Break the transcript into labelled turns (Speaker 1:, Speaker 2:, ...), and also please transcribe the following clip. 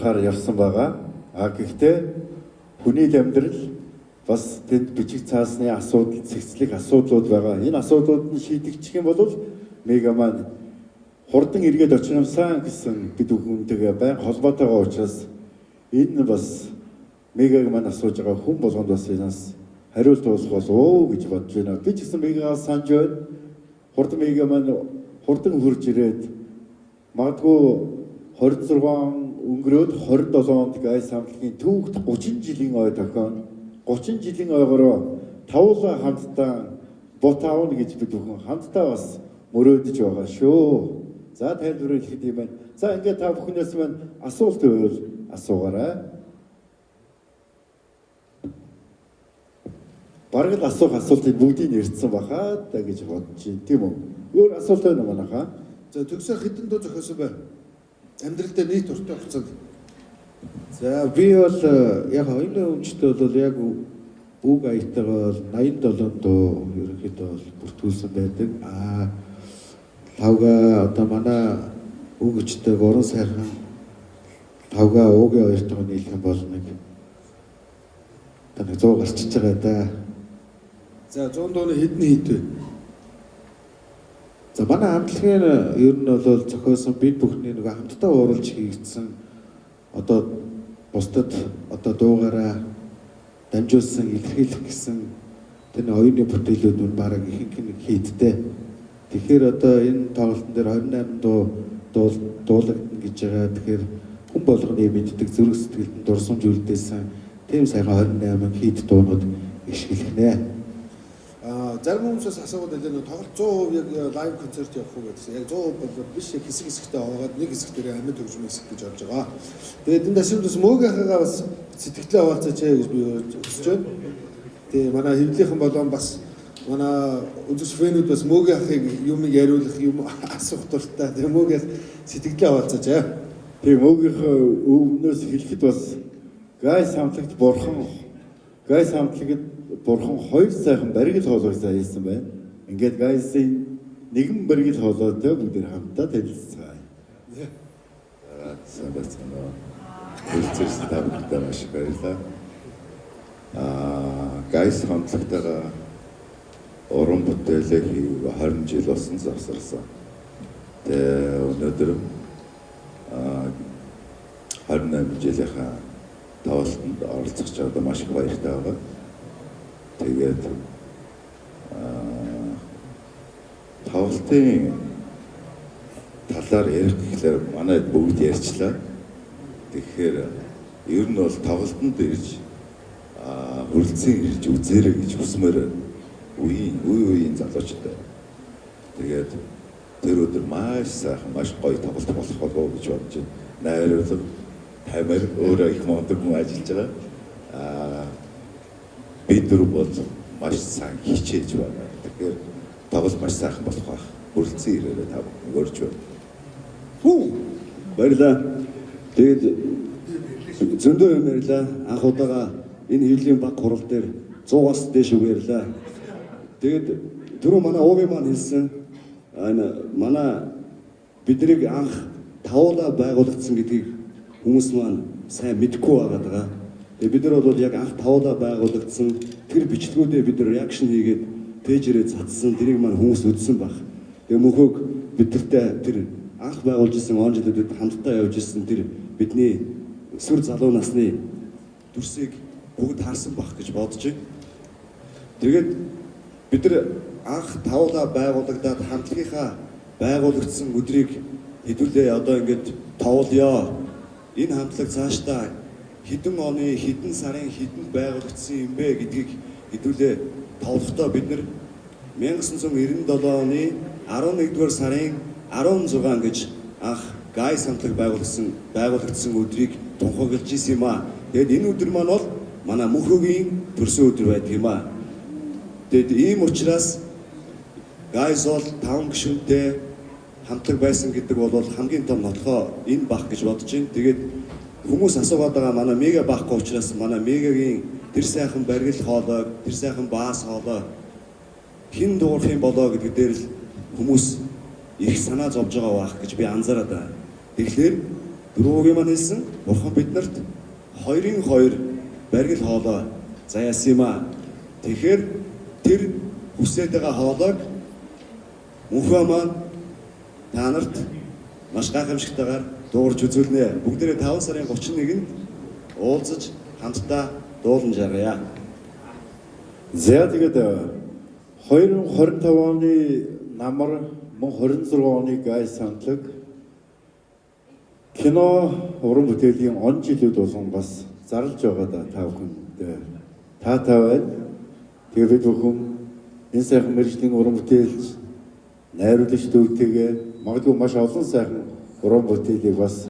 Speaker 1: гаргахаар явсан байгаа. Гэхдээ хүний амьдрал бас тэнд бичиг цаасны асуудал, цэгцлэг асуудлууд байгаа. Энэ асуудлууд нь шийдэгдэх юм бол Мегаман хурдан эргээд очих юмсан гэсэн бид бүхэнтэйгээ байн холбоотойгоо учраас энэ бас Мегаман асууж байгаа хүн болгонд бас энэс хариулт болох болов гэж бодож байна. Би ч гэсэн Мегагаас санаж байна. Хурдан Мегаман хурдан хурж ирээд магадгүй 26 өнгөрөөд 27 онд гайс хамтлагийн түүхт 30 жилийн ой тохион 30 жилийн ойгороо тавлаа хамтдаа бот аавна гэж бид бүхэн хамтдаа бас мөрөөдөж байгаа шүү. За тайлбар хэлэхэд юм байна. За ингээд та бүхнээс маань асуулт байвал асуугаарай. Бараг л асуух асуултыг бүгдийг нэрсэн бахаа да гэж бодож байна. Тийм үү? Өөр асуулт байна уу манайхаа?
Speaker 2: За төгсөө хэдэн дуу зохиосон бай. Амьдрал дээр нийт уртын хугацаанд.
Speaker 3: За би бол яг энэ өмчтөд бол яг үг аятайгаа 87 дуу ерөнхийдөө бол бүртгүүлсэн байдаг. Тавга одоо манай үг өчтөг уран сайхан тавга уугийн хоёртойгоо нийлэх юм бол нэг одоо 100 гарчиж байгаа да.
Speaker 2: За 100 дууны хэдэн хит вэ?
Speaker 3: За манай хамтлагийн ер нь бол зохиосон бид бүхний нэг хамтдаа ууралж хийгдсэн одоо бусдад одоо дуугаараа дамжуулсан илэрхийлэх гэсэн тэр оюуны бүтээлүүд нь бараг ихэнх нэг хийдтэй. Тэгэхээр одоо энэ тоглолтын дээр 28 дуу дуулагдана гэж байгаа. Тэгэхээр хүн болгоны мэддэг зүрх сэтгэлд дурсамж үлдээсэн тийм сайхан 28 хийд дуунууд ишгэлэх нэ.
Speaker 2: Зарим хүмүүсээс асуугаад байлаа нэг тоглолт 100% яг лайв концерт явах уу гэсэн. Яг 100% бол биш хэсэг хэсэгтэй аваад нэг хэсэг дээр амьд хөгжмийн хэсэг гэж орж байгаа. Тэгээд энэ дэсвэрс мөөгийн бас сэтгэлээ хаваацаач гэж би хүсэж байна. Тэгээ манай хэвлийнхэн болон бас манай үзэгч фэнүүд бас мөөгийн ахыг юм яриулах юм асуух дуртай. Тэгээ мөөгийн сэтгэлээ хаваацаач.
Speaker 1: Тэгээ мөөгийн өвнөөс хэлэхэд бас гайс хамтлагт бурхан хоёр сайхан баригл хоолойг заяасан байна. Ингээд гайсын нэгэн баригл хоолойтой бүгд хамтдаа танилцсан.
Speaker 4: Сайн байна. Үлцэрсэн та бүхэнд маш их баярлалаа. Гайс хамтлагтайгаа уран бүтээлээ хийв 20 жил болсон завсарсан. Тэгээ өнөөдөр 28 жилийнхаа тоглолтод оролцож байгаа маш их баяртай байгаа. Тэгээд тоглолтын талаар ярих гэхлээр манай бүгд ярьчлаа. Тэгэхээр ер нь бол тоглолтод ирж хүрэлцэн ирж үзээрэй гэж хүсмээр үеийн залуучтай. Тэгээд тэр өдөр маш сайхан маш гоё тоглолт болох болов гэж бодож байна. Найруулга тамир өөрөө их мондөг хүн ажиллаж байгаа. Бид нар бол маш сайн хичээж байна. Тэгэхээр тоглолт маш сайхан болох байх. Хүрэлцэн ирээрээ та бүхэн өрж байна.
Speaker 5: Баярлалаа. Тэгээд зөндөө юм ярьлаа. Анх удаага энэ хилийн баг хурал дээр 100-аас дээш үг ярьлаа. Тэгээд түрүү манай уугийн маань хэлсэн манай биднийг анх тавуулаа байгуулагдсан гэдгийг хүмүүс маань сайн мэдэхгүй байгаа. Тэгээд бид нар бол яг анх тавуулаа байгуулагдсан тэр бичлэгүүдээ бид нар реакшн хийгээд пэйжээрээ цацсан тэрийг маань хүмүүс үзсэн баг. Тэгээд мөнхөг бидэртээ тэр анх байгуулж исэн он жилүүдэд хамтдаа явж исэн тэр бидний өсвөр залуу насны дүрсийг бүгд харсан бах гэж бодож байна. Тэгээд бид нар анх тавуулаа байгуулагдаад хамтлагийнхаа байгуулагдсан өдрийг хэдүүлээ одоо ингээд тоолё. Энэ хамтлаг цаашдаа хэдэн оны, хэдэн сарын, хэдэнд байгуулагдсан юм бэ гэдгийг хэдүүлээ тоолохдоо бид нар 1997 оны 11-р сарын 16 гэж анх гайс хамтлаг байгуулагдсан өдрийг тунхаглаж ирсэн юм аа. Тэгэд энэ өдөр маань бол манай мөнхөгийн төрсөн өдөр байдаг юм аа. Тэгэд ийм учраас гайс бол 5 гишүүнтэй хамтлаг байсан гэдэг бол хамгийн том нотлохоо энэ бах гэж бодож байна. Тэгээд хүмүүс асуугаад байгаа манай мега бахгүй учраас манай мегагийн тэр сайхан баригл хоолой, тэр сайхан баас хоолой хэн дуурах юм болоо гэдэг дээр л хүмүүс их санаа зовж байгаа байх гэж би анзаараад байна. Тэгэхээр дөрөвгийн маань хэлсэн бурхан биднэрт 2-2 баргил хоолой заяасан юм аа. Тэгэхээр тэр хүсээд байгаа хоолойг мөнхөө маань та нарт маш гайхамшигтайгаар дуулж үзүүлнэ. Бүгдээрээ 5 сарын 31-нд уулзаж хамтдаа дуулан жаргая.
Speaker 1: За тэгээд 2025 оны намар мөн 26 оны гай сандлаг кино уран бүтээлийн он жилүүд болгон бас зарлж байгаа да та бүхэнд таатай байна. Тэгээд бид бүхэн энэ сайхан мэргэжлийн уран бүтээлч найруулагч дүүтэйгээ магадгүй маш олон сайхан уран бүтээлийг бас